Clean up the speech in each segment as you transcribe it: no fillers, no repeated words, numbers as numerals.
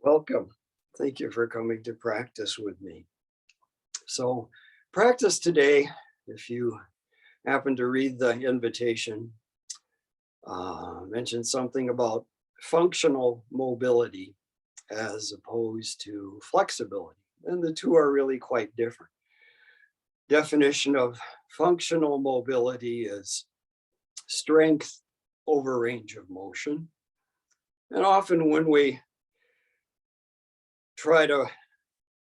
Welcome. Thank you for coming to practice with me. So, practice today, if you happen to read the invitation, mentioned something about functional mobility as opposed to flexibility. And the two are really quite different. Definition of functional mobility is strength over range of motion. And often when we try to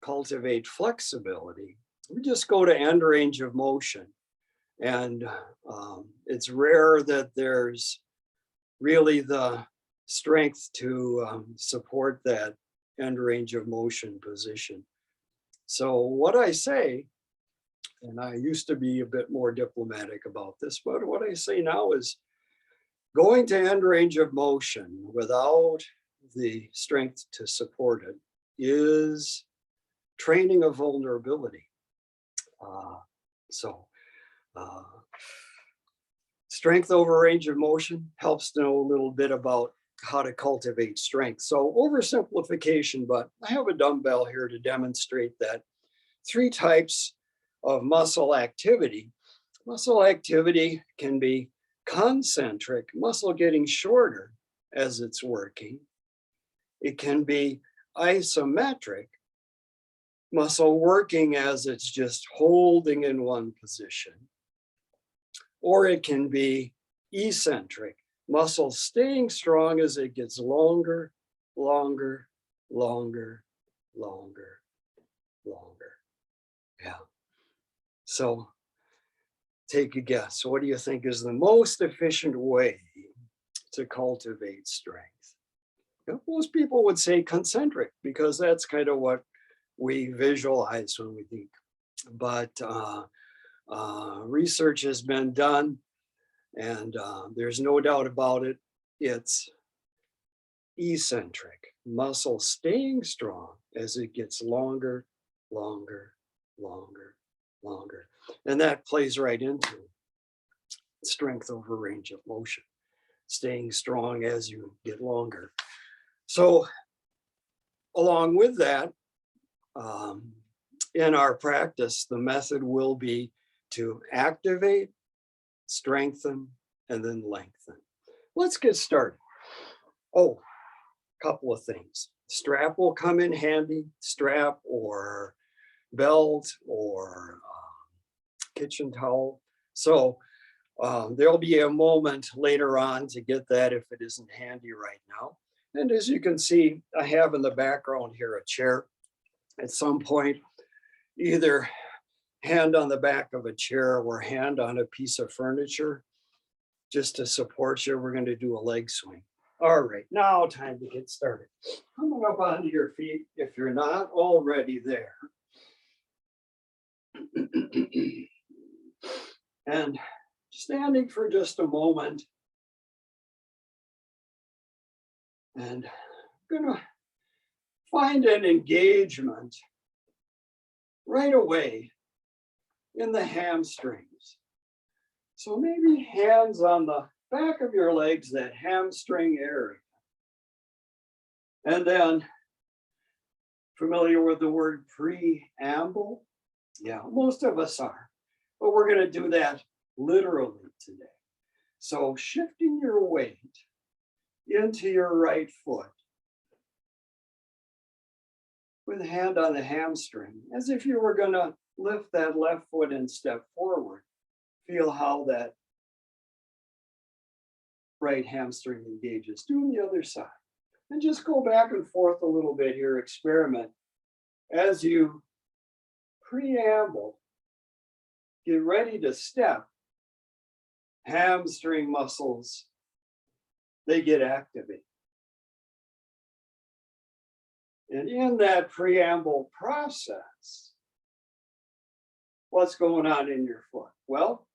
cultivate flexibility, we just go to end range of motion. And it's rare that there's really the strength to support that end range of motion position. So what I say, and I used to be a bit more diplomatic about this, but what I say now is going to end range of motion without the strength to support it is training of vulnerability. Strength over range of motion helps to know a little bit about how to cultivate strength. So oversimplification, but I have a dumbbell here to demonstrate that three types of muscle activity. Muscle activity can be concentric, muscle getting shorter as it's working. It can be isometric, muscle working as it's just holding in one position. Or it can be eccentric, muscle staying strong as it gets longer, longer, longer, longer, longer. Yeah. So take a guess. What do you think is the most efficient way to cultivate strength? Most people would say concentric because that's kind of what we visualize when we think. But research has been done, and there's no doubt about it. It's eccentric, muscle staying strong as it gets longer, longer, longer, longer. And that plays right into strength over range of motion, staying strong as you get longer. So along with that, in our practice, the method will be to activate, strengthen, and then lengthen. Let's get started. Oh, a couple of things. Strap will come in handy, strap or belt or kitchen towel. So there'll be a moment later on to get that if it isn't handy right now. And as you can see, I have in the background here a chair. At some point, either hand on the back of a chair or hand on a piece of furniture, just to support you. We're going to do a leg swing. All right, now time to get started. Coming up onto your feet if you're not already there. And standing for just a moment. And I'm going to find an engagement right away in the hamstrings. So maybe hands on the back of your legs, that hamstring area. And then, familiar with the word preamble? Yeah, most of us are. But we're going to do that literally today. So shifting your weight into your right foot with a hand on the hamstring, as if you were going to lift that left foot and step forward. Feel how that right hamstring engages. Do the other side. And just go back and forth a little bit here, experiment. As you preamble, get ready to step, hamstring muscles, they get activated. And in that preamble process, what's going on in your foot? Well,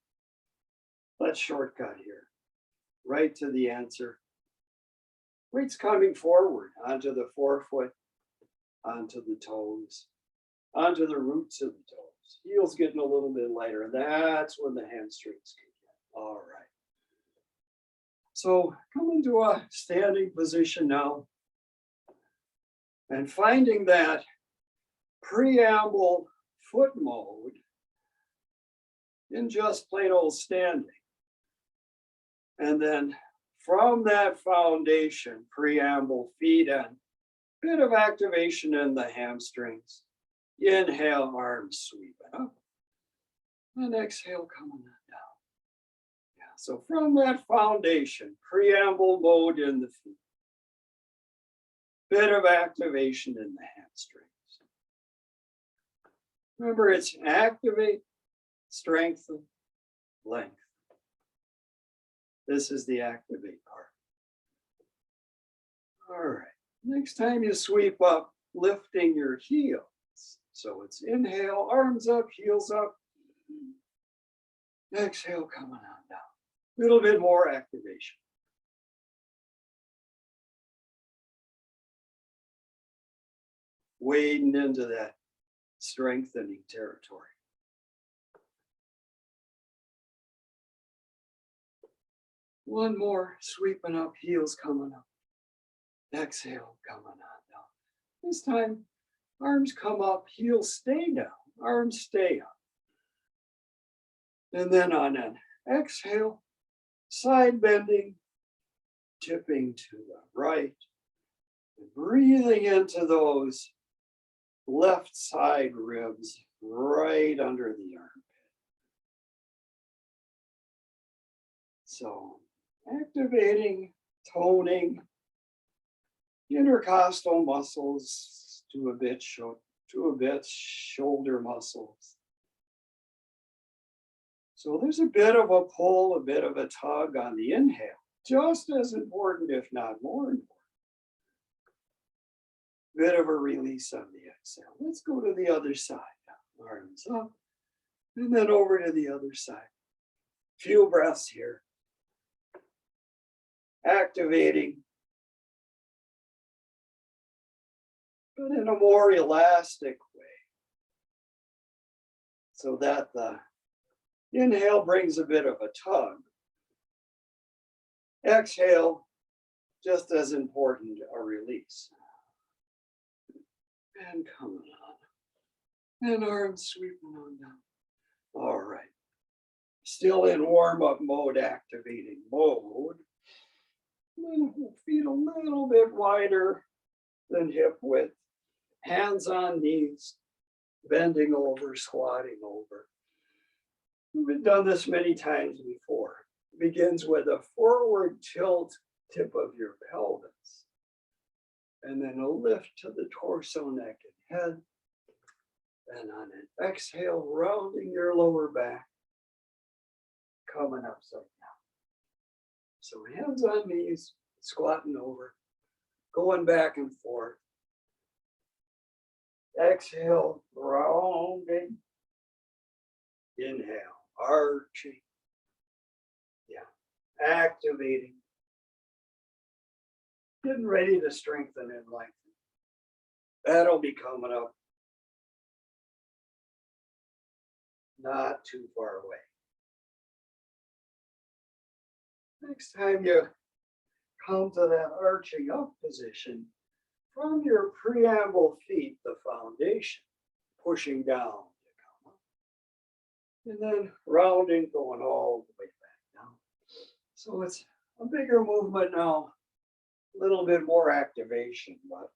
let's shortcut here, right to the answer. Weight's coming forward onto the forefoot, onto the toes, onto the roots of the toes. Heels getting a little bit lighter, and that's when the hamstrings kick in. All right. So come into a standing position now. And finding that preamble foot mode in just plain old standing. And then from that foundation, preamble feet in, bit of activation in the hamstrings. Inhale, arms sweeping up. And exhale, coming on down. Yeah, so from that foundation, preamble mode in the feet. Bit of activation in the hamstrings. Remember, it's activate, strengthen, length. This is the activate part. All right, next time you sweep up, lifting your heels. So it's inhale, arms up, heels up. Exhale, coming on down. A little bit more activation. Wading into that strengthening territory. One more, sweeping up, heels coming up. Exhale, coming on down. This time, arms come up, heels stay down, arms stay up. And then on an exhale, side bending, tipping to the right, and breathing into those left side ribs right under the armpit. So activating, toning, intercostal muscles to a bit shoulder muscles. So there's a bit of a pull, a bit of a tug on the inhale, just as important, if not more important. Bit of a release on the exhale. Let's go to the other side. Arms up, and then over to the other side. Few breaths here. Activating, but in a more elastic way, so that the inhale brings a bit of a tug. Exhale, just as important, a release. And coming on. And arms sweeping on down. All right. Still in warm-up mode, activating mode. Feet a little bit wider than hip width. Hands on knees, bending over, squatting over. We've done this many times before. It begins with a forward tilt tip of your pelvis, and then a lift to the torso, neck, and head. And on an exhale, rounding your lower back, coming upside down. So hands on knees, squatting over, going back and forth. Exhale, rounding. Inhale, arching. Yeah, activating. Getting ready to strengthen and lengthen. That'll be coming up not too far away. Next time you come to that arching up position, from your preamble feet, the foundation, pushing down to come up. And then rounding, going all the way back down. So it's a bigger movement now, a little bit more activation, but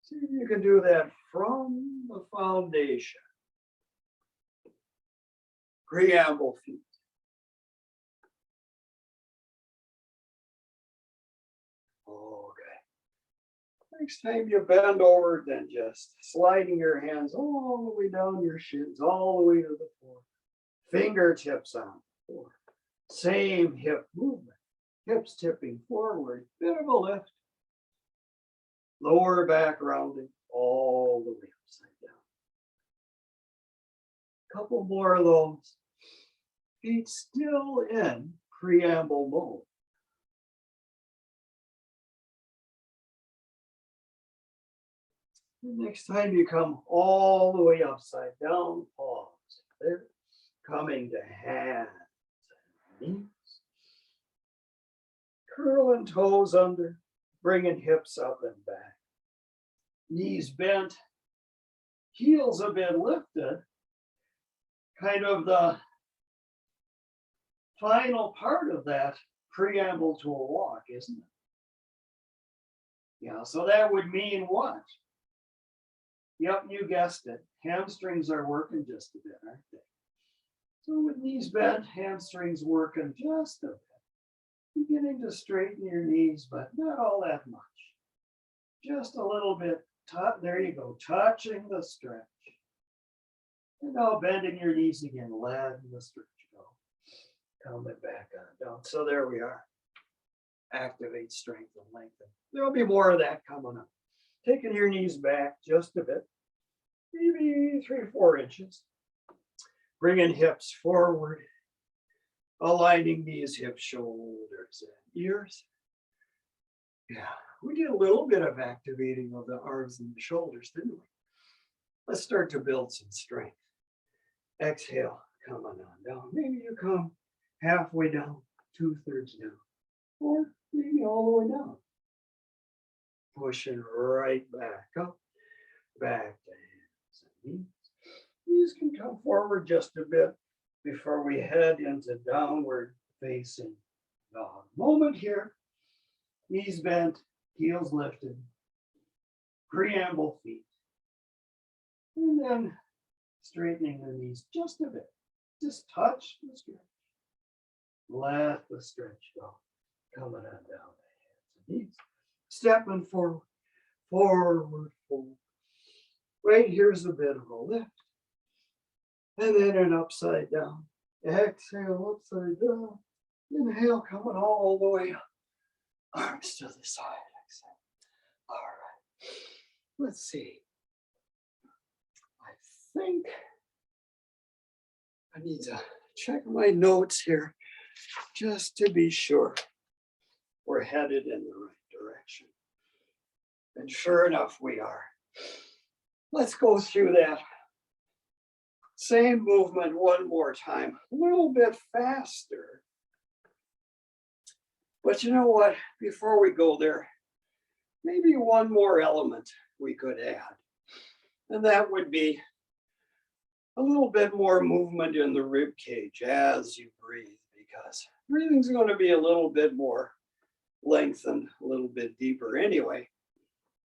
see if you can do that from the foundation. Preamble feet. Okay. Next time you bend over, then just sliding your hands all the way down your shins, all the way to the floor. Fingertips on the floor. Same hip movement. Hips tipping forward, bit of a lift. Lower back rounding all the way upside down. Couple more of those. Feet still in preamble mode. Next time you come all the way upside down, pause. There, coming to hands and knees. Curling toes under, bringing hips up and back. knees bent, heels a bit lifted, kind of the final part of that preamble to a walk, isn't it? Yeah, so that would mean what? Yep, you guessed it. Hamstrings are working just a bit, aren't they? So with knees bent, hamstrings working just a bit. Beginning to straighten your knees, but not all that much. Just a little bit. There you go, touching the stretch. And now bending your knees again, letting the stretch go. Coming back on down. So there we are. Activate strength and lengthen. There'll be more of that coming up. Taking your knees back just a bit, maybe 3 or 4 inches. Bringing hips forward, aligning knees, hips, shoulders, and ears. Yeah, we did a little bit of activating of the arms and the shoulders, didn't we? Let's start to build some strength. Exhale, coming on down. Maybe you come halfway down, 2/3 down, or maybe all the way down. Pushing right back up, back to hands and knees. Knees can come forward just a bit before we head into downward facing dog. Moment here. Knees bent, heels lifted, preamble feet. And then straightening the knees just a bit. Just touch the stretch. Let the stretch go. Coming on down the hands and knees. Stepping forward, forward, forward. Right here's a bit of a lift. And then an upside down. Exhale, upside down. Inhale, coming all the way up. Arms to the side. Exhale. All right. Let's see. I think I need to check my notes here just to be sure we're headed in the right direction. And sure enough, we are. Let's go through that same movement one more time, a little bit faster. But you know what? Before we go there, maybe one more element we could add. And that would be a little bit more movement in the rib cage as you breathe, because breathing's going to be a little bit more lengthened, a little bit deeper anyway.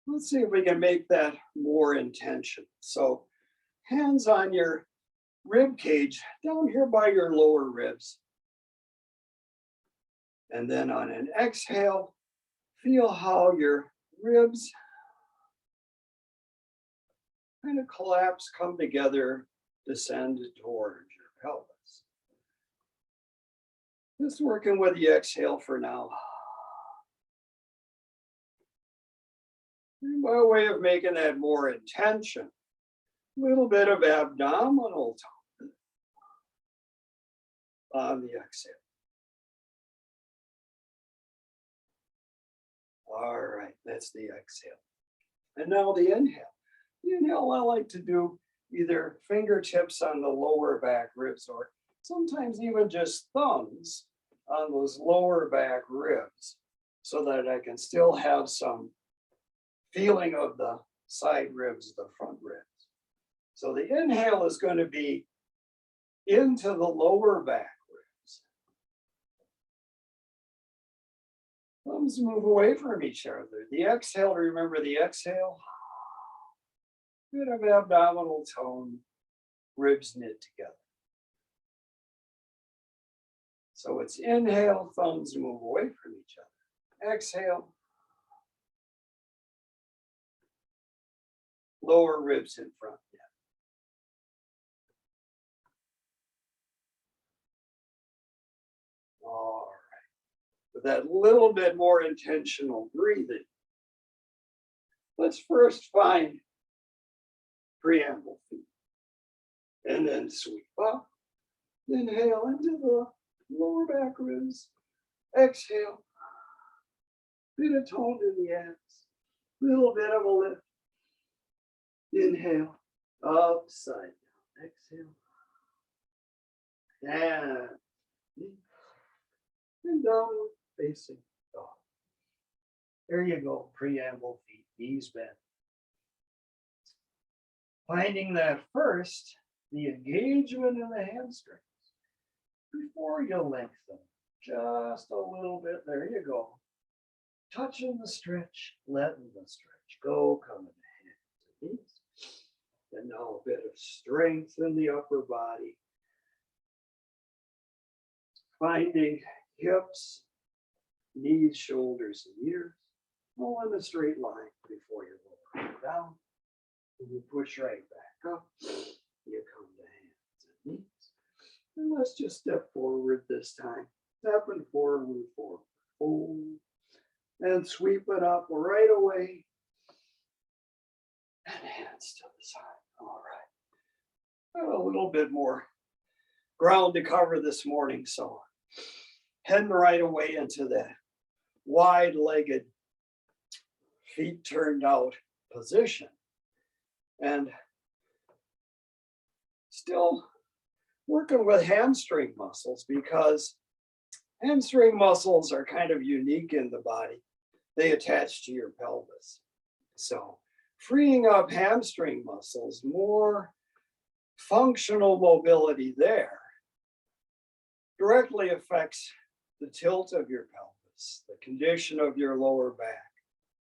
Let's see if we can make that more intentional. So hands on your rib cage down here by your lower ribs. And then on an exhale, feel how your ribs kind of collapse, come together, descend towards your pelvis. Just working with the exhale for now. And by way of making that more intention, a little bit of abdominal tone on the exhale. All right, that's the exhale. And now the inhale. The inhale I like to do either fingertips on the lower back ribs or sometimes even just thumbs on those lower back ribs so that I can still have some feeling of the side ribs, the front ribs. So the inhale is going to be into the lower back ribs. Thumbs move away from each other. The exhale, remember the exhale? Bit of abdominal tone, ribs knit together. So it's inhale, thumbs move away from each other. Exhale, lower ribs in front. All right. With that little bit more intentional breathing, let's first find preamble feet. And then sweep up. Inhale into the lower back ribs. Exhale. Bit of tone in the abs. Little bit of a lift. Inhale. Upside down. Exhale. And downward facing dog. There you go. Preamble feet. Knees bent. Finding that first, the engagement in the hamstrings before you lengthen just a little bit. There you go. Touching the stretch, letting the stretch go, coming to hands and knees. And now a bit of strength in the upper body. Finding hips, knees, shoulders, and ears, all in a straight line before you lower down. And you push right back up. You come to hands and knees. And let's just step forward this time. Stepping forward, forward. And sweep it up right away. And hands to the side. All right. Got a little bit more ground to cover this morning, so heading right away into that wide-legged, feet turned out position. And still working with hamstring muscles, because hamstring muscles are kind of unique in the body. They attach to your pelvis. So freeing up hamstring muscles, more functional mobility there, directly affects the tilt of your pelvis, the condition of your lower back,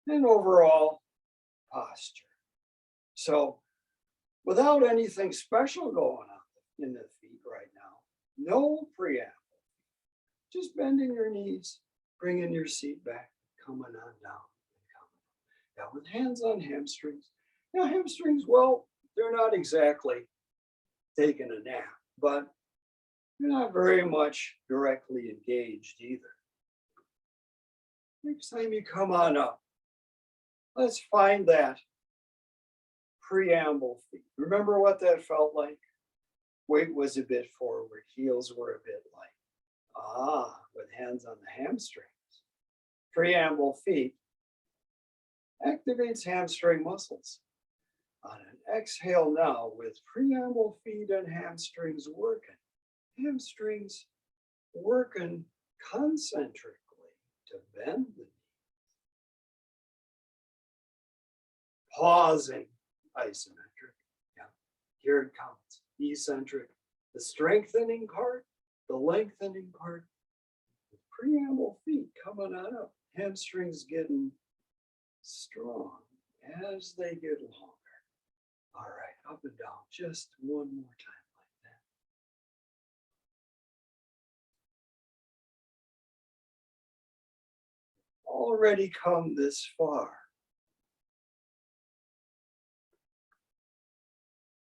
and overall posture. So without anything special going on in the feet right now, no preamble, just bending your knees, bringing your seat back, coming on down. Now with hands on hamstrings. Now hamstrings, well, they're not exactly taking a nap, but they're not very much directly engaged either. Next time you come on up, let's find that preamble feet. Remember what that felt like? Weight was a bit forward, heels were a bit light. With hands on the hamstrings. Preamble feet activates hamstring muscles. On an exhale now, with preamble feet and hamstrings working. Hamstrings working concentrically to bend the knee. Pausing, isometric. Yeah, here it comes. Eccentric, the strengthening part, the lengthening part. The preamble feet coming on up. Hamstrings getting strong as they get longer. All right, up and down, just one more time like that. Already come this far.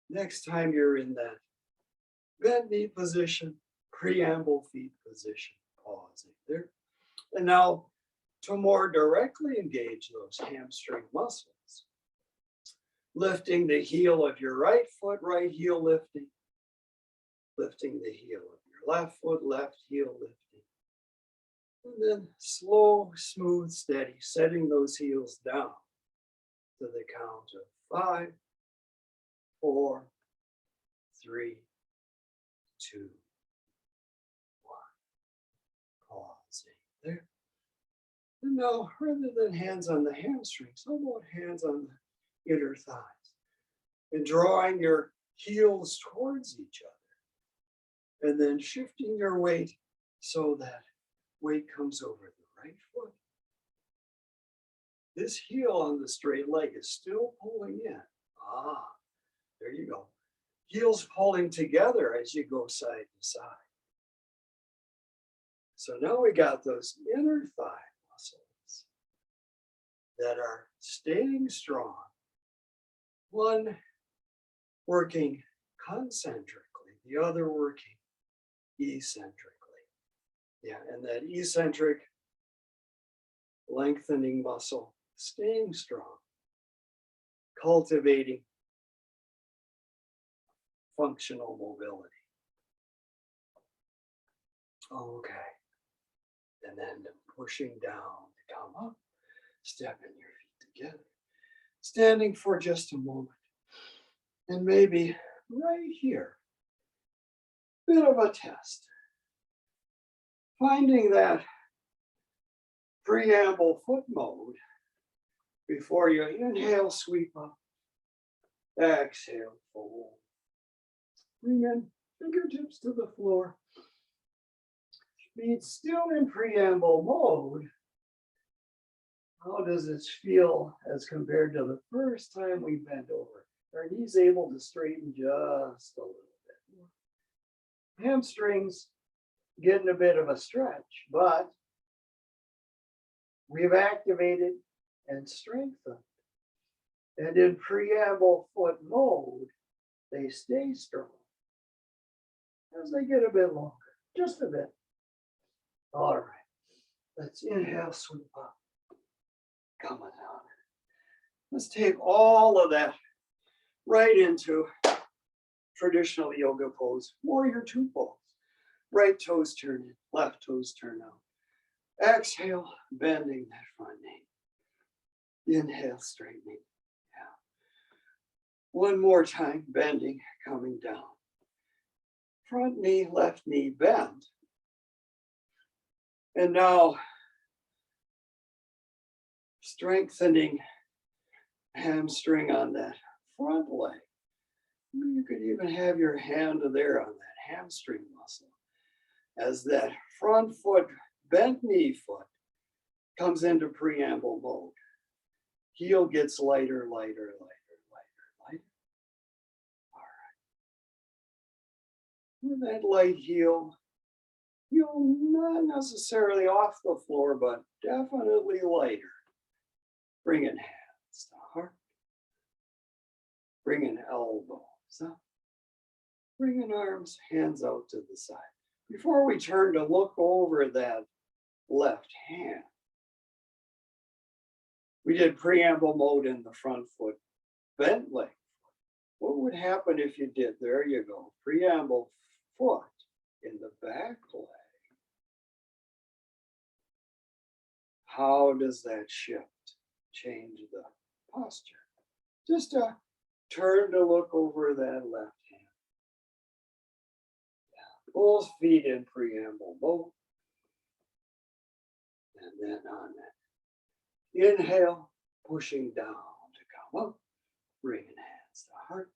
Next time you're in that bent knee position, preamble feet position, pausing there. And now to more directly engage those hamstring muscles, lifting the heel of your right foot, right heel lifting, lifting the heel of your left foot, left heel lifting. And then slow, smooth, steady, setting those heels down to the count of 5, 4, 3, 2, 1. Pausing there. And now, rather than hands on the hamstrings, how about hands on the inner thighs? And drawing your heels towards each other. And then shifting your weight so that weight comes over the right foot. This heel on the straight leg is still pulling in. There you go. Heels pulling together as you go side to side. So now we got those inner thigh muscles that are staying strong. One working concentrically, the other working eccentrically. Yeah, and that eccentric lengthening muscle staying strong, cultivating functional mobility. Okay. And then pushing down to come up, stepping your feet together, standing for just a moment. And maybe right here, bit of a test. Finding that preamble foot mode before you inhale, sweep up, Exhale, fold. Bring in fingertips to the floor. Feet still in preamble mode. How does it feel as compared to the first time we bent over? Are knees able to straighten just a little bit more? Hamstrings getting a bit of a stretch, but we've activated and strengthened. And in preamble foot mode, they stay strong as they get a bit longer, just a bit. All right, let's inhale, sweep up. Coming down. Let's take all of that right into traditional yoga pose, warrior two pose. Right toes turn in, left toes turn out. Exhale, bending that front knee. Inhale, straightening. Yeah. One more time, bending, coming down. Front knee, left knee, bend. And now, strengthening hamstring on that front leg. You could even have your hand there on that hamstring muscle as that front foot, bent knee foot comes into preamble mode. Heel gets lighter, lighter, lighter, lighter, lighter. All right. With that light heel, not necessarily off the floor, but definitely lighter. Bringing hands to heart. Bringing elbows up. Bringing arms, hands out to the side. Before we turn to look over that left hand, we did preamble mode in the front foot, bent leg. What would happen if you did, there you go, preamble foot in the back leg? How does that shift? Change the posture. Just turn to look over that left hand. Both feet in preamble mode. And then on that inhale, pushing down to come up, bringing hands to heart.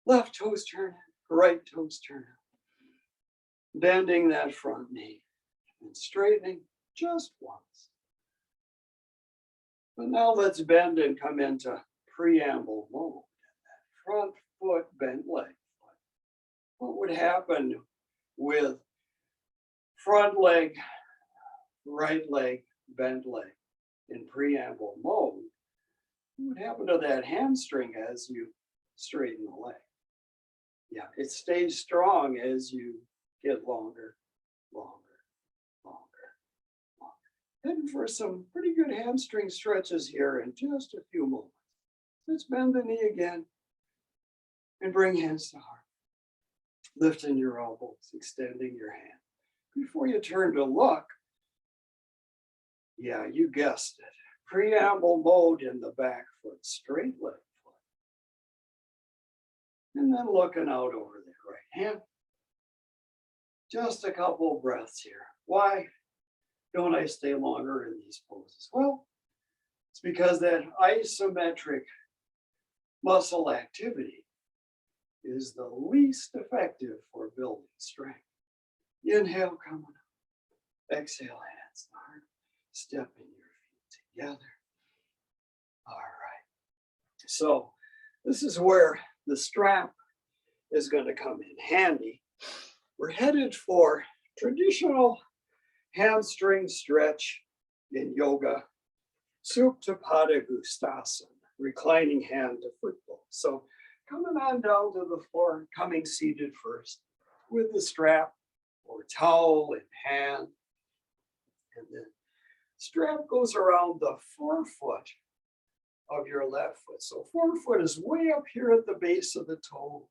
Left toes turn in, right toes turn out. Bending that front knee and straightening just once. But now let's bend and come into preamble mode. That front foot, bent leg. What would happen with front leg, right leg, bent leg in preamble mode? What would happen to that hamstring as you straighten the leg? Yeah, it stays strong as you get longer, longer, longer, longer. Heading for some pretty good hamstring stretches here in just a few moments. Let's bend the knee again and bring hands to heart. Lifting your elbows, extending your hand. Before you turn to look, yeah, you guessed it. Preamble mode in the back foot, straight leg foot. And then looking out over the right hand. Just a couple of breaths here. Why don't I stay longer in these poses? Well, it's because that isometric muscle activity is the least effective for building strength. Inhale, coming up. Exhale, hands to heart. Stepping your feet together. All right. So this is where the strap is going to come in handy. We're headed for traditional hamstring stretch in yoga, Supta Pada Gustasana, reclining hand to foot pose. So coming on down to the floor, coming seated first with the strap or towel in hand. And then strap goes around the forefoot of your left foot. So forefoot is way up here at the base of the toe,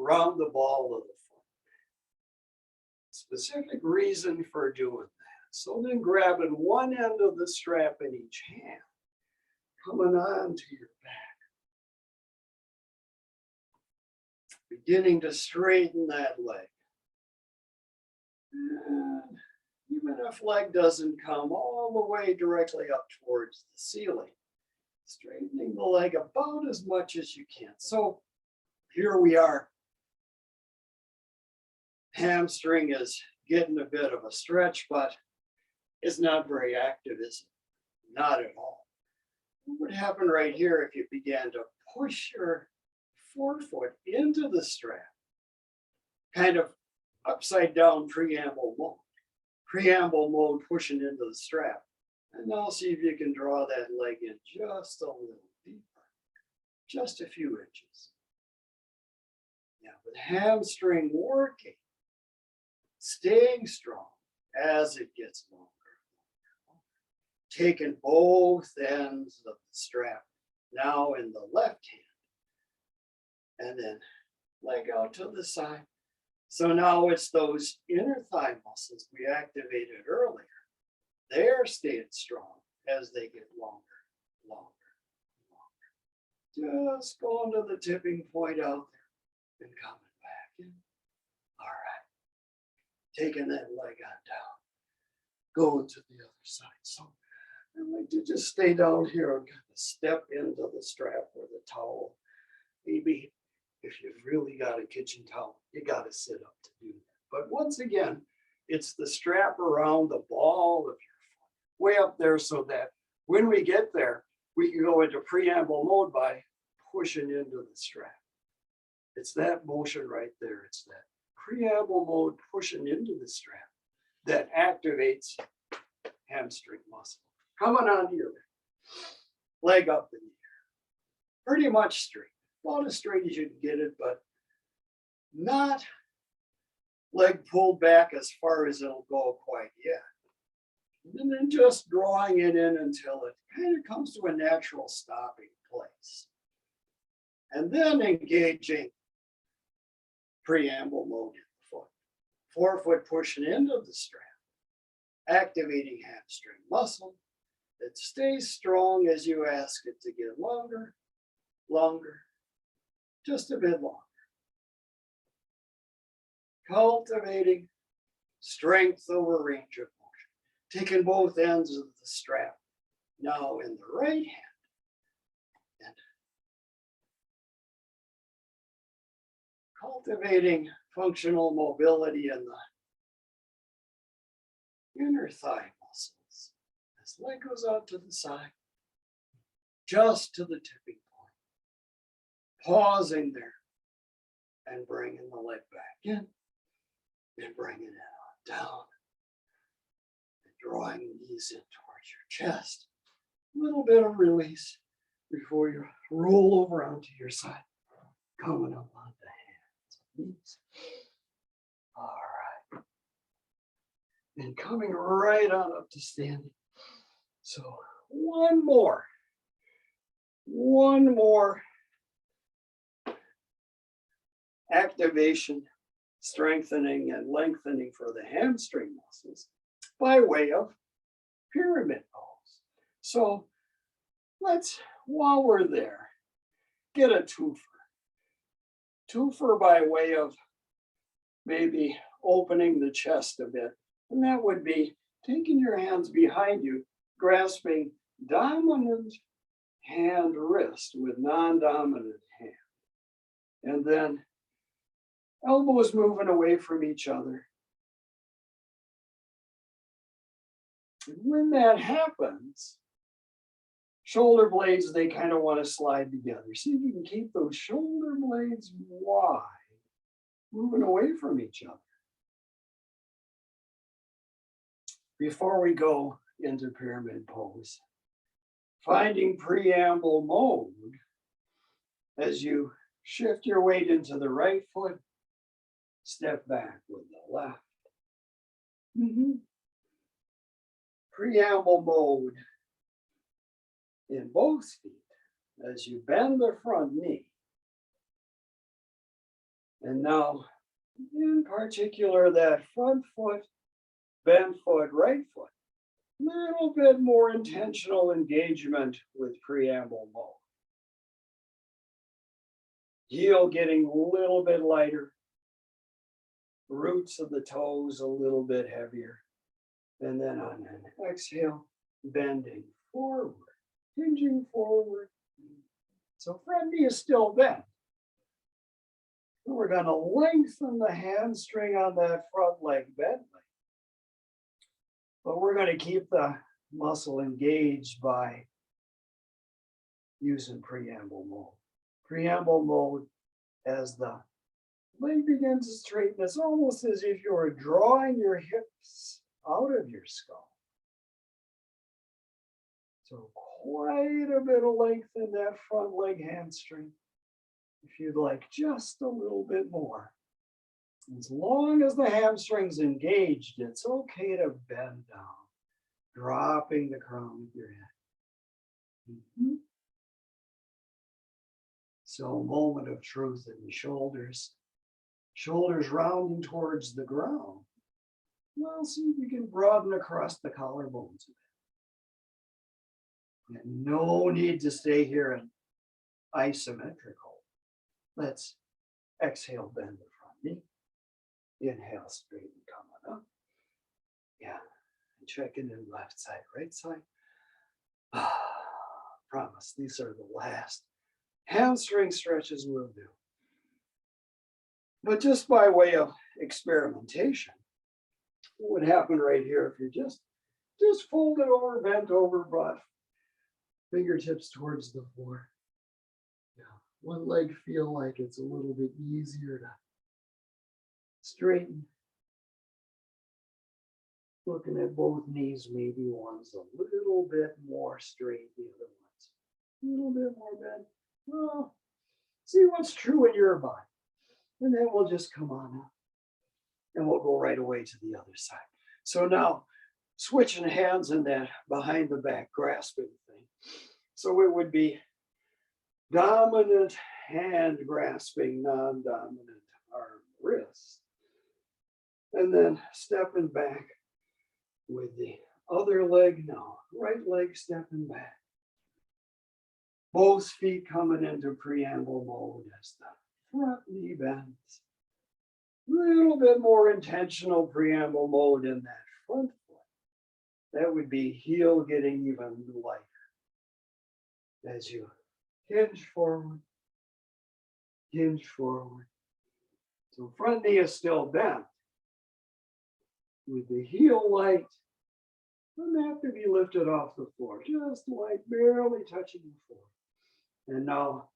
around the ball of the foot. Specific reason for doing that. So then grabbing one end of the strap in each hand, coming on to your back. Beginning to straighten that leg. And even if leg doesn't come all the way directly up towards the ceiling, Straightening the leg about as much as you can. So here we are. Hamstring is getting a bit of a stretch, but it's not very active, is it? Not at all. What would happen right here if you began to push your forefoot into the strap? Kind of upside down preamble mode. Preamble mode pushing into the strap. And now see if you can draw that leg in just a little deeper. Just a few inches. Now with hamstring working, staying strong as it gets longer. Taking both ends of the strap now in the left hand. And then leg out to the side. So now it's those inner thigh muscles we activated earlier. They're staying strong as they get longer, longer, longer. Just going to the tipping point out there and coming back in. All right. Taking that leg on down. Going to the other side. So I like to just stay down here and kind of step into the strap or the towel. Maybe if you've really got a kitchen towel, you got to sit up to do that. But once again, it's the strap around the ball of your foot, way up there, so that when we get there, we can go into preamble mode by pushing into the strap. It's that motion right there. It's that preamble mode pushing into the strap that activates hamstring muscle. Coming onto your leg up in the air. Pretty much straight. About as straight as you can get it, but not leg pulled back as far as it'll go quite yet. And then just drawing it in until it kind of comes to a natural stopping place. And then engaging preamble mode in the foot. Forefoot pushing into the strap, activating hamstring muscle. It stays strong as you ask it to get longer, longer, just a bit longer. Cultivating strength over range of motion. Taking both ends of the strap now in the right hand. And cultivating functional mobility in the inner thigh muscles. This leg goes out to the side, just to the tipping point. Pausing there and bringing the leg back in and bringing it on down. And drawing the knees in towards your chest. A little bit of release before you roll over onto your side. Coming up onto hands and knees. All right. And coming right on up to standing. So one more activation, strengthening and lengthening for the hamstring muscles by way of pyramid pose. So let's, while we're there, get a twofer. Twofer by way of maybe opening the chest a bit. And that would be taking your hands behind you, grasping dominant hand wrist with non-dominant hand. And then elbows moving away from each other. And when that happens, shoulder blades, they kind of want to slide together. See if you can keep those shoulder blades wide, moving away from each other. Before we go into pyramid pose, finding preamble mode as you shift your weight into the right foot, step back with the left. Preamble mode in both feet as you bend the front knee. And now, in particular, that front foot, bent foot, right foot. A little bit more intentional engagement with preamble mode. Heel getting a little bit lighter. Roots of the toes a little bit heavier. And then on an exhale, bending forward hinging forward. So front knee is still bent. And we're going to lengthen the hamstring on that front leg bent leg. But we're going to keep the muscle engaged by using preamble mode. Preamble mode, as the leg begins to straighten, it's almost as if you were drawing your hips out of your skull. So quite a bit of length in that front leg hamstring. If you'd like just a little bit more. As long as the hamstring's engaged, it's okay to bend down, dropping the crown of your head. So a moment of truth in the shoulders. Shoulders rounding towards the ground. Well, see if you can broaden across the collarbones a bit. And no need to stay here in isometrical. Let's exhale, bend the front knee. Inhale, straighten, coming up. Yeah, and checking in left side, right side. Promise, these are the last hamstring stretches we'll do. But just by way of experimentation, what would happen right here if you just folded over, bent over, brought fingertips towards the floor. Yeah, one leg feel like it's a little bit easier to straighten. Looking at both knees, maybe one's a little bit more straight, the other one's a little bit more bent. Well, see what's true in your body. And then we'll just come on up and we'll go right away to the other side. So now switching hands in that behind the back grasping thing. So it would be dominant hand grasping, non-dominant arm wrist. And then stepping back with the other leg now, right leg stepping back. Both feet coming into preamble mode as the front knee bends. A little bit more intentional preamble mode in that front foot. That would be heel getting even lighter. As you hinge forward. So front knee is still bent. With the heel light, doesn't have to be lifted off the floor, just light, barely touching the floor. And now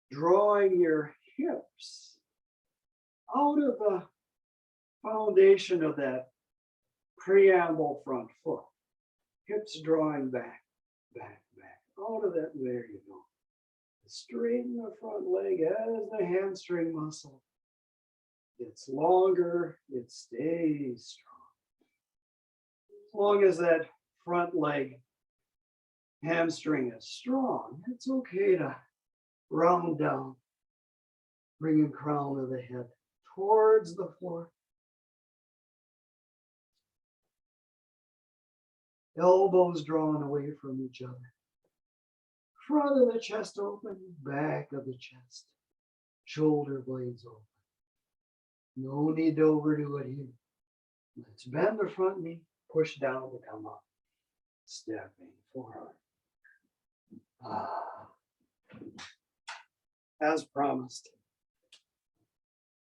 drawing your hips out of the foundation of that preamble front foot. Hips drawing back, out of that, there you go. Straighten the front leg as the hamstring muscle gets longer, it stays strong. As long as that front leg hamstring is strong, it's okay to round down, bringing crown of the head towards the floor. Elbows drawn away from each other. Front of the chest open, back of the chest. Shoulder blades open. No need to overdo it here. Let's bend the front knee, push down to come up. Stepping forward. As promised,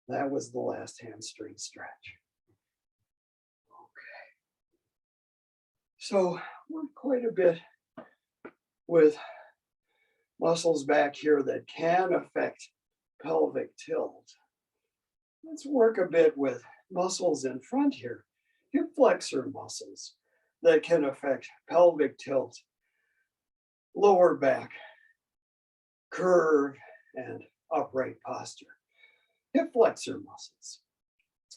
that was the last hamstring stretch. Okay. So we're quite a bit with muscles back here that can affect pelvic tilt. Let's work a bit with muscles in front here, hip flexor muscles that can affect pelvic tilt, lower back, curve, and upright posture. Hip flexor muscles.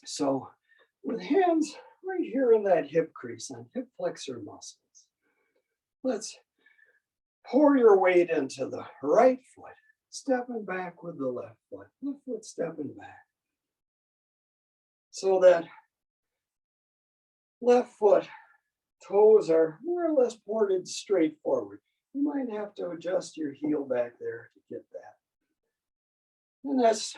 So with hands right here in that hip crease on hip flexor muscles, let's pour your weight into the right foot, stepping back with the left foot stepping back. So that left foot toes are more or less pointed straight forward. You might have to adjust your heel back there to get that. And that's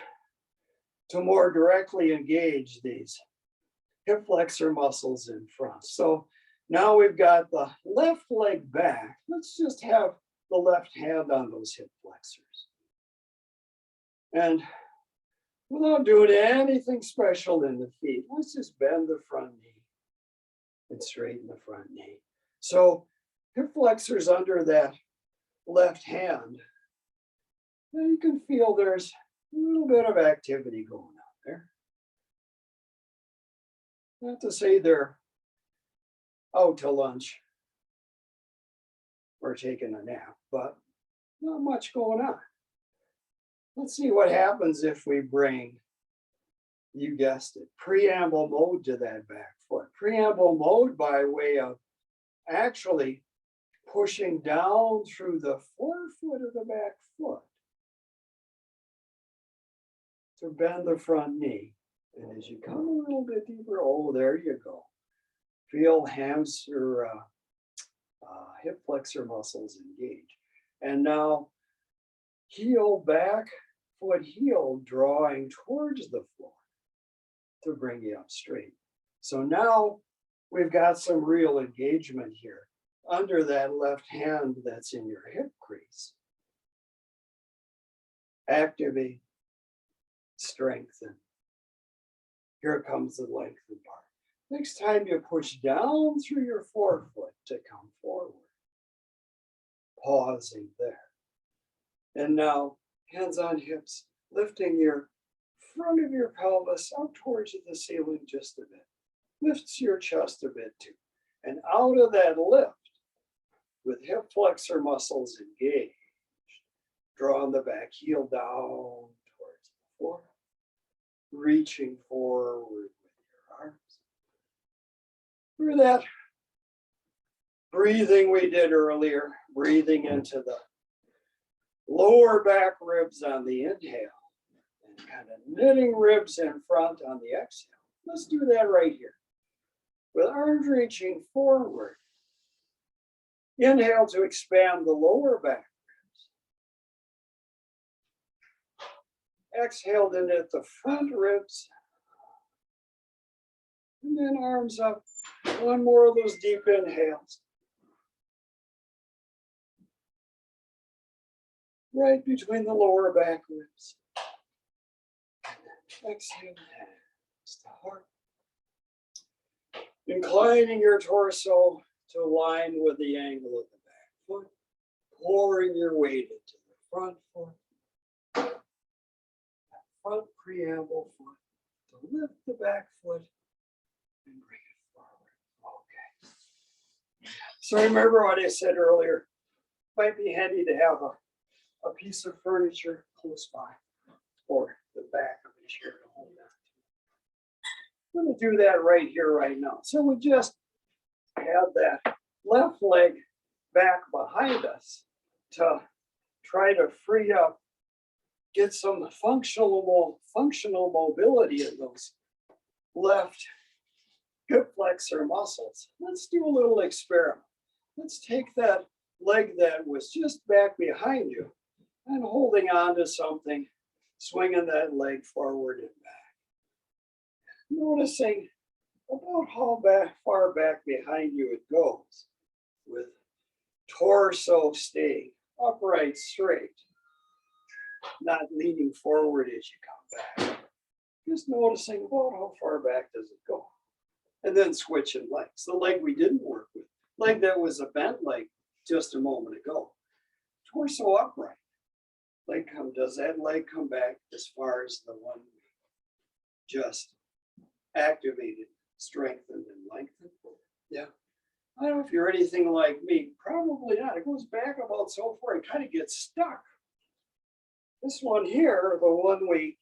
to more directly engage these hip flexor muscles in front. So Now we've got the left leg back. Let's just have the left hand on those hip flexors. And without doing anything special in the feet, let's just bend the front knee and straighten the front knee. So hip flexors under that left hand, and you can feel there's a little bit of activity going on there. Not to say they're out to lunch or taking a nap, but not much going on. Let's see what happens if we bring, you guessed it, preamble mode to that back foot. Preamble mode by way of actually pushing down through the forefoot of the back foot to bend the front knee. And as you come a little bit deeper, oh, there you go. Feel hams or hip flexor muscles engage. And now heel back, foot heel drawing towards the floor to bring you up straight. So now we've got some real engagement here under that left hand that's in your hip crease. Activate, strengthen. Here comes the lengthen part. Next time you push down through your forefoot to come forward, pausing there. And now hands on hips, lifting your front of your pelvis up towards the ceiling just a bit. Lifts your chest a bit too. And out of that lift, with hip flexor muscles engaged, drawing the back heel down towards the floor, reaching forward with your arms. Through that breathing we did earlier, breathing into the lower back ribs on the inhale and kind of knitting ribs in front on the exhale. Let's do that right here. With arms reaching forward, inhale to expand the lower back ribs. Exhale to knit the front ribs. And then arms up. One more of those deep inhales. Right between the lower back ribs. Exhale, hands to heart. Inclining your torso to align with the angle of the back foot. Pouring your weight into the front foot. That front preamble foot to lift the back foot and bring it forward. Okay. So remember what I said earlier. Might be handy to have a piece of furniture close by or the back of the chair to hold that. I'm going to do that right here, right now. So we just have that left leg back behind us to try to free up, get some functional mobility in those left hip flexor muscles. Let's do a little experiment. Let's take that leg that was just back behind you and holding on to something, swinging that leg forward and back. Noticing about how far back behind you it goes, with torso staying upright, straight, not leaning forward as you come back. Just noticing about how far back does it go. And then switching legs. The leg we didn't work with, leg that was a bent leg just a moment ago. Torso upright. Does that leg come back as far as the one we just activated, strengthened, and lengthened? Yeah. I don't know if you're anything like me. Probably not. It goes back about so far, it kind of gets stuck. This one here, the one we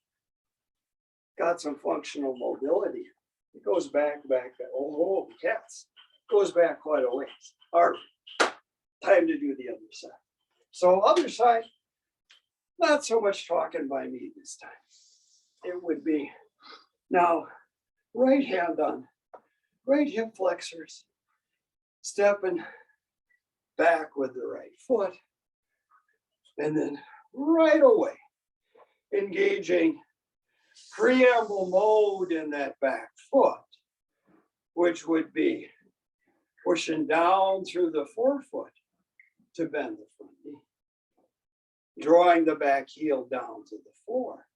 got some functional mobility, it goes back, oh, cats. Goes back quite a ways. All right, time to do the other side. So other side, not so much talking by me this time. It would be now right hand on right hip flexors, stepping back with the right foot, and then right away engaging preamble mode in that back foot, which would be pushing down through the forefoot to bend the front knee. Drawing the back heel down to the floor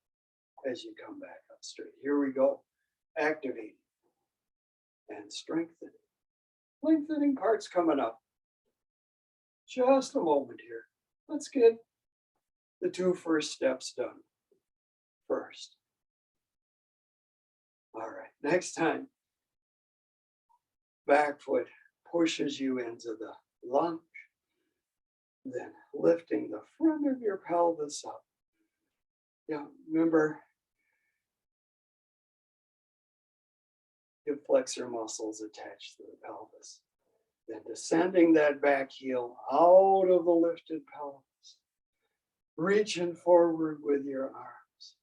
as you come back up straight. Here we go. Activating and strengthening. Lengthening parts coming up. Just a moment here. Let's get the 2 first steps done first. All right, next time, back foot pushes you into the lunge, then lifting the front of your pelvis up. Yeah, remember, hip flexor muscles attached to the pelvis. Then descending that back heel out of the lifted pelvis. Reaching forward with your arms.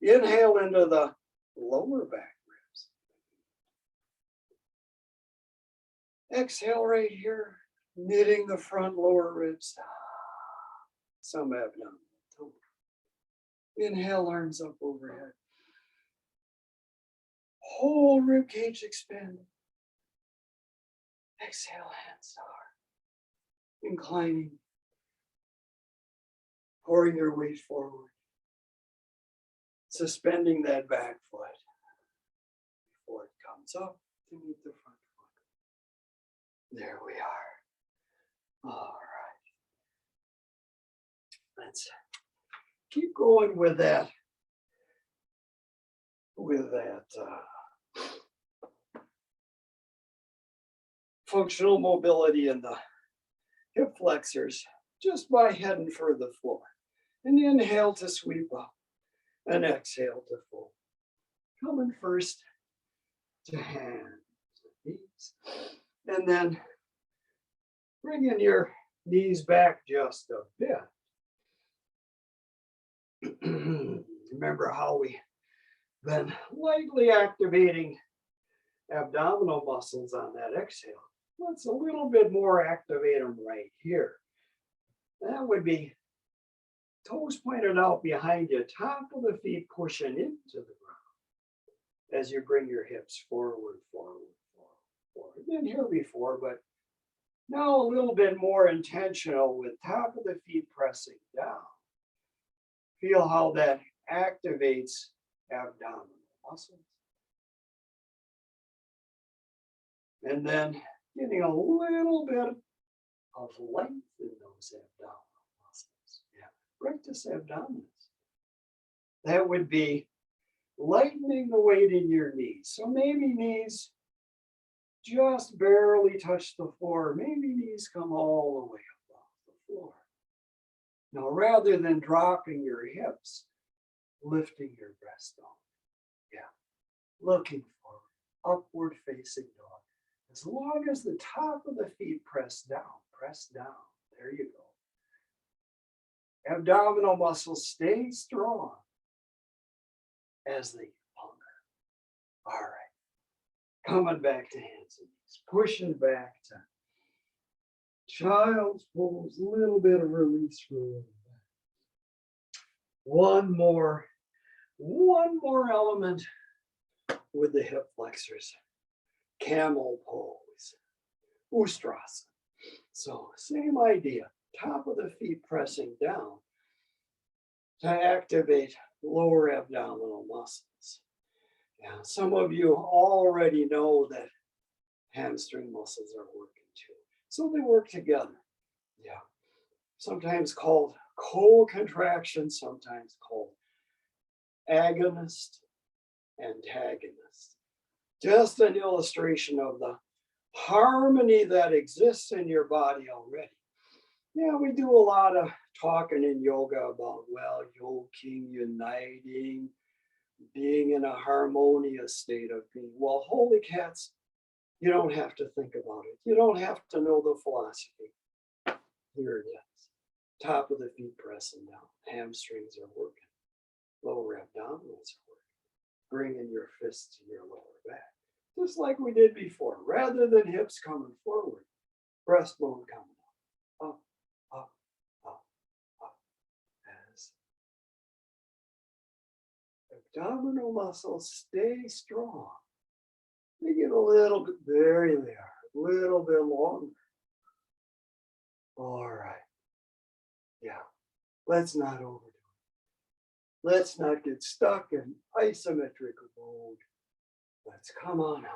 Inhale into the lower back ribs. Exhale right here, knitting the front lower ribs. Some abdominal tone. Inhale, arms up overhead. Whole rib cage expanded. Exhale, hands to heart. Inclining. Pouring your weight forward. Suspending that back foot before it comes up to meet the front foot. There we are. All right. Let's keep going with that. Functional mobility in the hip flexors just by heading for the floor. And inhale to sweep up and exhale to fold. Coming first to hands and knees. And then bringing your knees back just a bit. Remember how we been lightly activating abdominal muscles on that exhale. Let's a little bit more activate them right here. That would be toes pointed out behind you, top of the feet pushing into the ground as you bring your hips forward, forward, forward, forward. Been here before, but now a little bit more intentional with top of the feet pressing down. Feel how that activates abdominal muscles. And then getting a little bit of length in those abdominal muscles. Yeah, rectus abdominis. That would be lightening the weight in your knees. So maybe knees just barely touch the floor. Maybe knees come all the way up off the floor. Now, rather than dropping your hips, lifting your breast down. Yeah, looking forward, upward facing dog. As long as the top of the feet press down, press down. There you go. Abdominal muscles stay strong as they get longer. All right. Coming back to hands and knees. Pushing back to child's pose. A little bit of release for a little bit. One more element with the hip flexors. Camel pose, Ustrasana. So same idea, top of the feet pressing down to activate lower abdominal muscles. Yeah, some of you already know that hamstring muscles are working too. So they work together. Yeah, sometimes called co-contraction, sometimes called agonist, antagonist. Just an illustration of the harmony that exists in your body already. Yeah, we do a lot of talking in yoga about, well, yoking, uniting, being in a harmonious state of being. Well, holy cats, you don't have to think about it. You don't have to know the philosophy. Here it is. Top of the feet pressing down. Hamstrings are working. Lower abdominals are working. Bringing your fists to your lower back. Just like we did before. Rather than hips coming forward, breastbone coming up, up, up, up. As abdominal muscles stay strong. They get a little bit, there they are. Little bit longer. All right. Yeah. Let's not overdo it. Let's not get stuck in isometric mode. Let's come on out.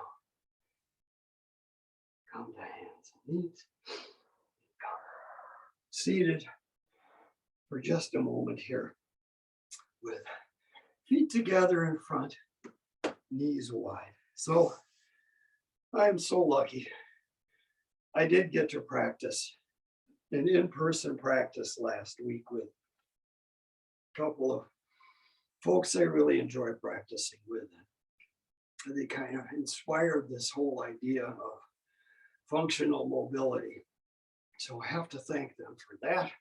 Come to hands and knees. Seated for just a moment here with feet together in front, knees wide. So I'm so lucky. I did get to practice an in-person practice last week with a couple of folks I really enjoy practicing with. And they kind of inspired this whole idea of functional mobility. So I have to thank them for that.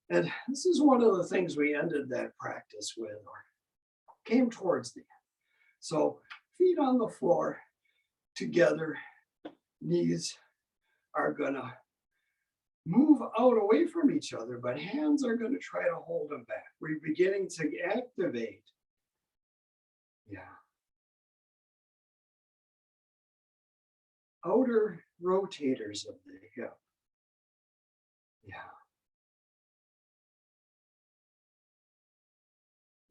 And this is one of the things we ended that practice with, or came towards the end. So feet on the floor together, knees are gonna move out away from each other, but hands are gonna try to hold them back. We're beginning to activate. Yeah. Outer rotators of the hip. Yeah.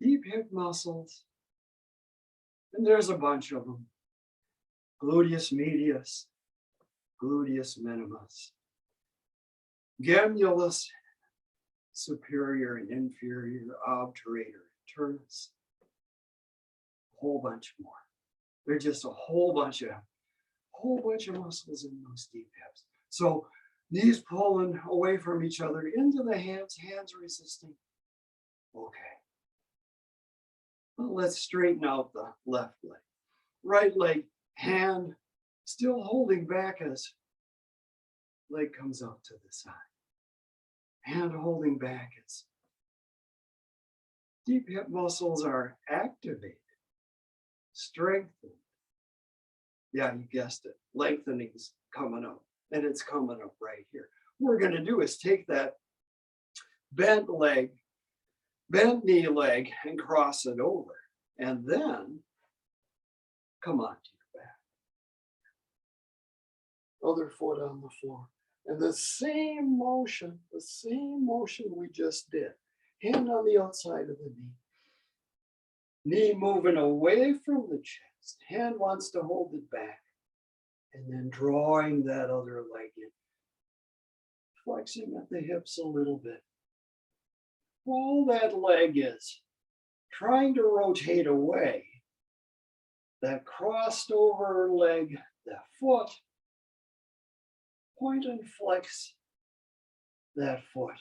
Deep hip muscles. And there's a bunch of them. Gluteus medius, gluteus minimus, gemellus superior and inferior, obturator internus, a whole bunch more. There's just a whole bunch of muscles in those deep hips. So knees pulling away from each other into the hands, hands resisting. Okay. Well, let's straighten out the left leg. Right leg, hand still holding back as leg comes out to the side. Hand holding back as deep hip muscles are activated, strengthened. Yeah, you guessed it. Lengthening's coming up, and it's coming up right here. What we're going to do is take that bent leg, bent knee leg, and cross it over. And then come on to your back. Other foot on the floor. And the same motion we just did. Hand on the outside of the knee. Knee moving away from the chest. Hand wants to hold it back. And then drawing that other leg in. Flexing at the hips a little bit. All that leg is trying to rotate away. That crossed over leg, that foot, point and flex that foot,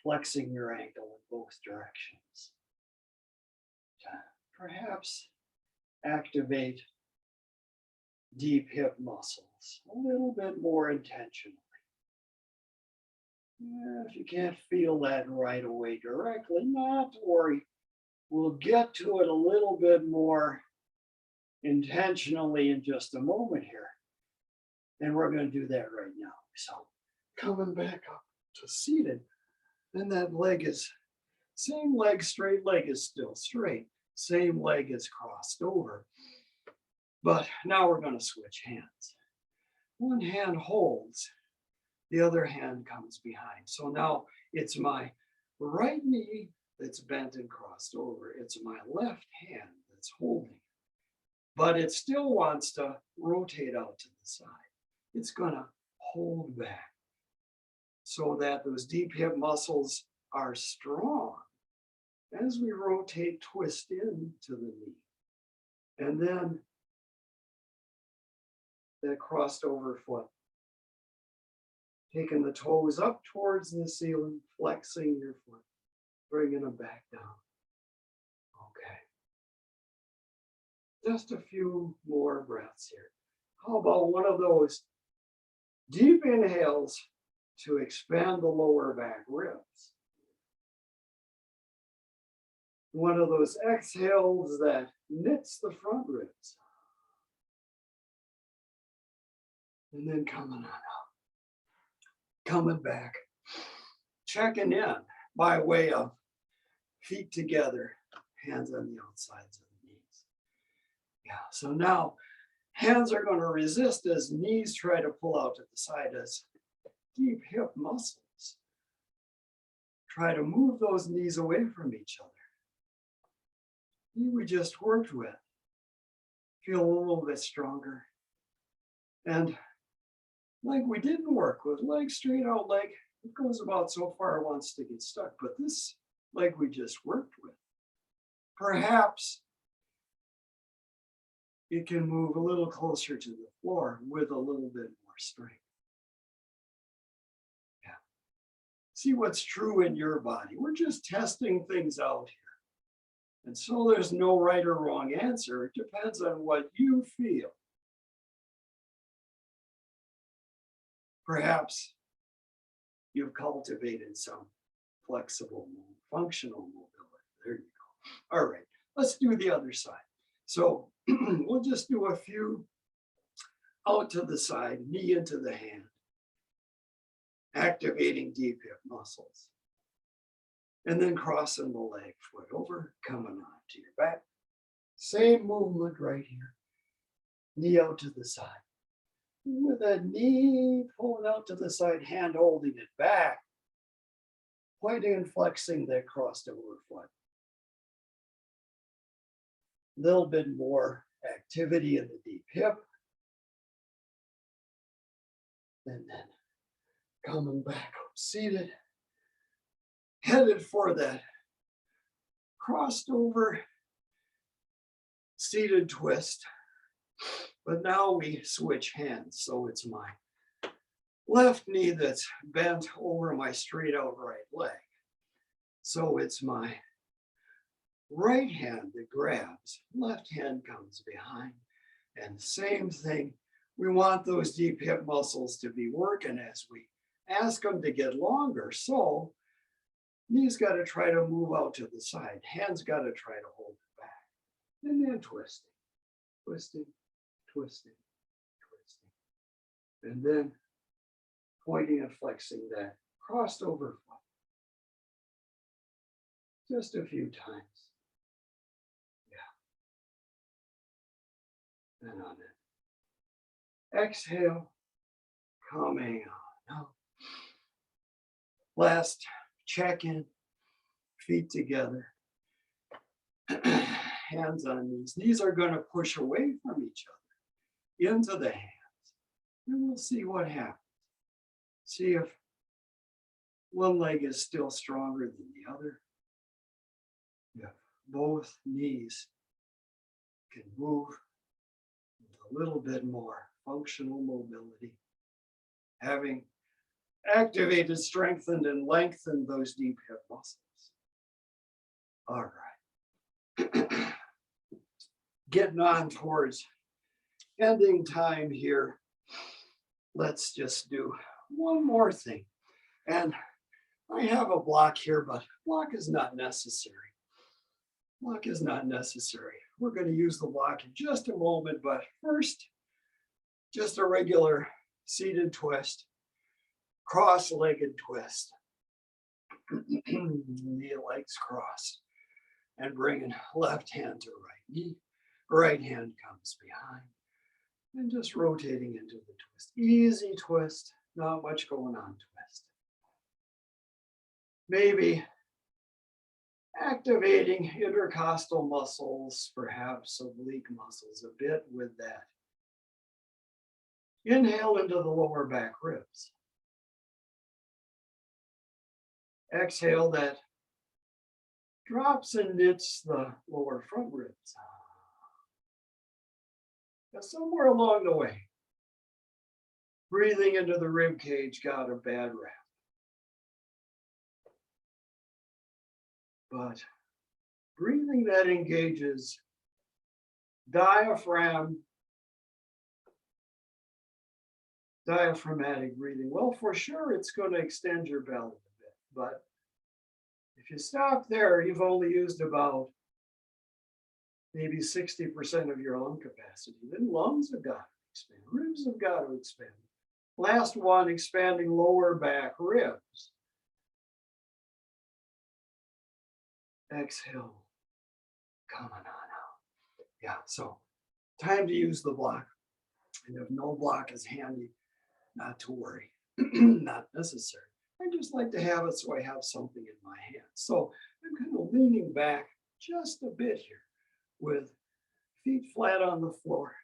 flexing your ankle in both directions. Perhaps activate deep hip muscles a little bit more intentionally. If you can't feel that right away directly, not to worry. We'll get to it a little bit more intentionally in just a moment here. And we're going to do that right now. So coming back up to seated. And that leg is, same leg, straight leg is still straight. Same leg is crossed over. But now we're going to switch hands. One hand holds, the other hand comes behind. So now it's my right knee that's bent and crossed over. It's my left hand that's holding. But it still wants to rotate out to the side. It's gonna hold back so that those deep hip muscles are strong as we rotate, twist into the knee. And then that crossed over foot. Taking the toes up towards the ceiling, flexing your foot, bringing them back down. Okay. Just a few more breaths here. How about one of those deep inhales to expand the lower back ribs? One of those exhales that knits the front ribs. And then coming on out. Coming back. Checking in by way of feet together, hands on the outsides of the knees. Yeah, so now Hands are going to resist as knees try to pull out to the side as deep hip muscles try to move those knees away from each other. Knee we just worked with. Feel a little bit stronger. And leg we didn't work with, leg straight out leg, it goes about so far it wants to get stuck. But this leg we just worked with, perhaps it can move a little closer to the floor with a little bit more strength. Yeah. See what's true in your body. We're just testing things out here. And so there's no right or wrong answer. It depends on what you feel. Perhaps you've cultivated some flexible, functional mobility. There you go. All right, let's do the other side. So we'll just do a few out to the side, knee into the hand, activating deep hip muscles. And then crossing the leg, foot over, coming on to your back. Same movement right here. Knee out to the side. With a knee pulling out to the side, hand holding it back, pointing and flexing that crossed over foot. A little bit more activity in the deep hip. And then coming back up, seated. Headed for that crossed over seated twist. But now we switch hands. So it's my left knee that's bent over my straight out right leg. So it's my right hand that grabs, left hand comes behind. And same thing, we want those deep hip muscles to be working as we ask them to get longer. So knees got to try to move out to the side. Hands got to try to hold it back. And then twisting, twisting, twisting, twisting. And then pointing and flexing that crossed over foot. Just a few times. Yeah. And on it. Exhale, coming on out. Last check-in, feet together, hands on knees. Knees are going to push away from each other into the hands. And we'll see what happens. See if one leg is still stronger than the other. If both knees can move with a little bit more functional mobility, having activated, strengthened, and lengthened those deep hip muscles. All right. Getting on towards ending time here. Let's just do one more thing. And I have a block here, but block is not necessary. Block is not necessary. We're going to use the block in just a moment, but first, just a regular seated twist. Cross-legged twist. Knee legs crossed. And bringing left hand to right knee. Right hand comes behind. And just rotating into the twist. Easy twist. Not much going on twist. Maybe activating intercostal muscles, perhaps oblique muscles a bit with that. Inhale into the lower back ribs. Exhale, that drops and knits the lower front ribs. Now somewhere along the way, breathing into the rib cage got a bad rap. But breathing that engages diaphragmatic breathing, well, for sure, it's going to extend your belly a bit. But if you stop there, you've only used about maybe 60% of your lung capacity. Then lungs have got to expand, ribs have got to expand. Last one, expanding lower back ribs. Exhale, coming on out. Yeah, so time to use the block. And if no block is handy, not to worry, not necessary. I just like to have it so I have something in my hand. So I'm kind of leaning back just a bit here with feet flat on the floor.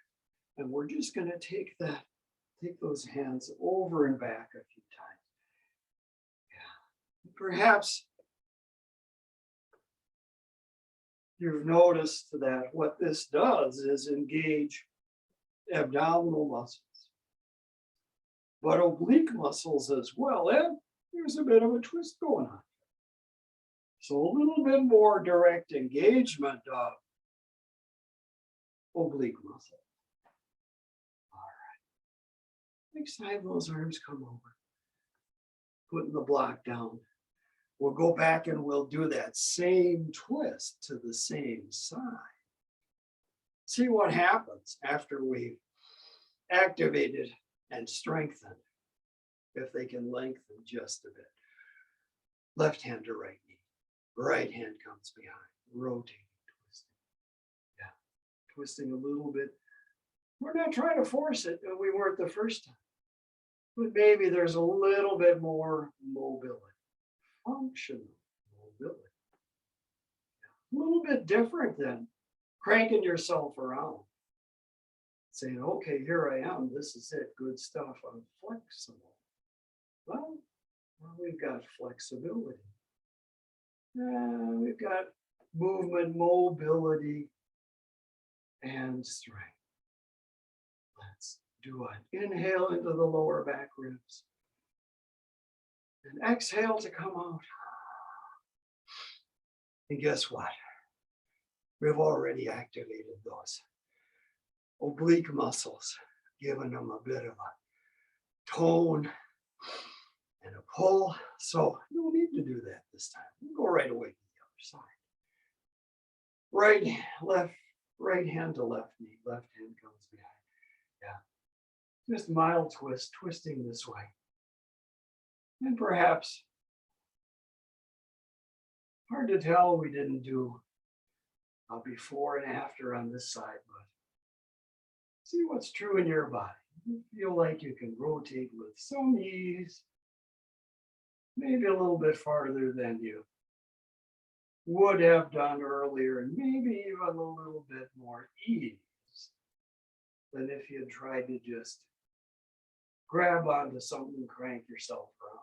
And we're just going to take those hands over and back a few times. Yeah. Perhaps you've noticed that what this does is engage abdominal muscles, but oblique muscles as well. And there's a bit of a twist going on. So a little bit more direct engagement of oblique muscle. All right. Next time those arms come over, putting the block down, we'll go back and we'll do that same twist to the same side. See what happens after we've activated and strengthened, if they can lengthen just a bit. Left hand to right knee. Right hand comes behind. Rotating, twisting. Yeah, twisting a little bit. We're not trying to force it, and we weren't the first time. But maybe there's a little bit more mobility. Functional mobility. A little bit different than cranking yourself around. Saying, okay, here I am. This is it. Good stuff. I'm flexible. Well, we've got flexibility. We've got movement, mobility, and strength. Let's do an inhale into the lower back ribs. And exhale to come out. And guess what? We've already activated those oblique muscles, giving them a bit of a tone and a pull. So no need to do that this time. We'll go right away to the other side. Right hand to left knee. Left hand comes behind. Yeah. Just mild twist, twisting this way. And perhaps, hard to tell, we didn't do a before and after on this side, but see what's true in your body. You feel like you can rotate with some ease, maybe a little bit farther than you would have done earlier, and maybe even a little bit more ease than if you had tried to just grab onto something and crank yourself around.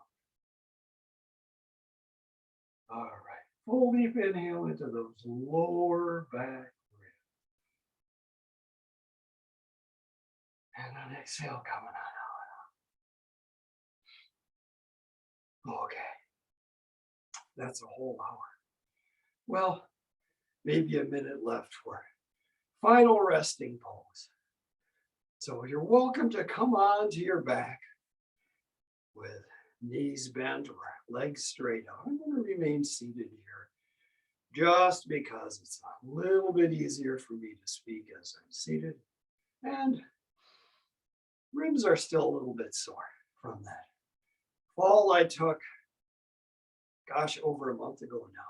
All right. Full deep inhale into those lower back ribs. And an exhale coming on out. Okay. That's a whole hour. Well, maybe a minute left for final resting pose. So you're welcome to come on to your back with knees bent or legs straight out. I'm going to remain seated here just because it's a little bit easier for me to speak as I'm seated. And ribs are still a little bit sore from that fall I took, gosh, over a month ago now.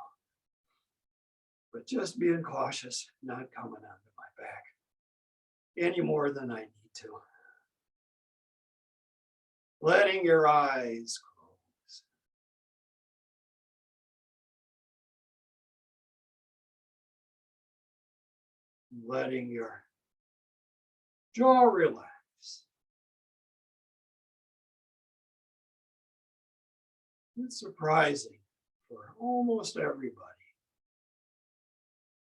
But just being cautious, not coming onto my back any more than I need to. Letting your eyes close. Letting your jaw relax. It's surprising for almost everybody.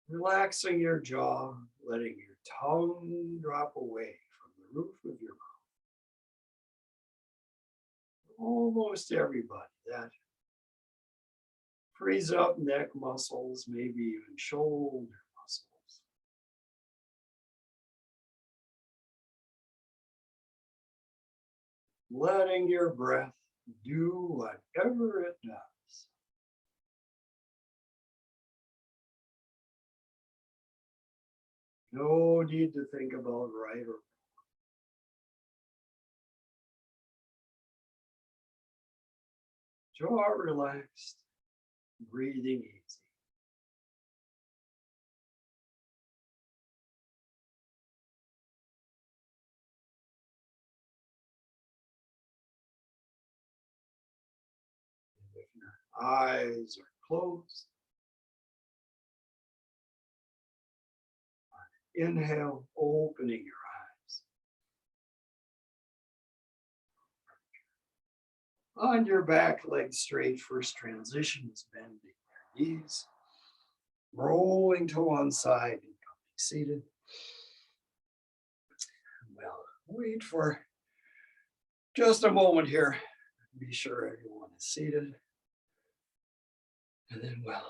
Relaxing your jaw, letting your tongue drop away from the roof of your mouth. Almost everybody. That frees up neck muscles, maybe even shoulder muscles. Letting your breath do whatever it does. No need to think about right or wrong. Jaw relaxed, breathing easy. Eyes are closed. Inhale, opening your eyes. On your back, legs straight. First transition is bending your knees, rolling to one side and coming seated. Well, wait for just a moment here. Be sure everyone is seated. And then we'll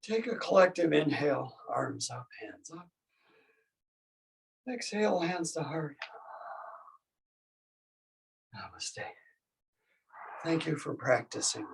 take a collective inhale, arms up, hands up. Exhale, hands to heart. Namaste. Thank you for practicing.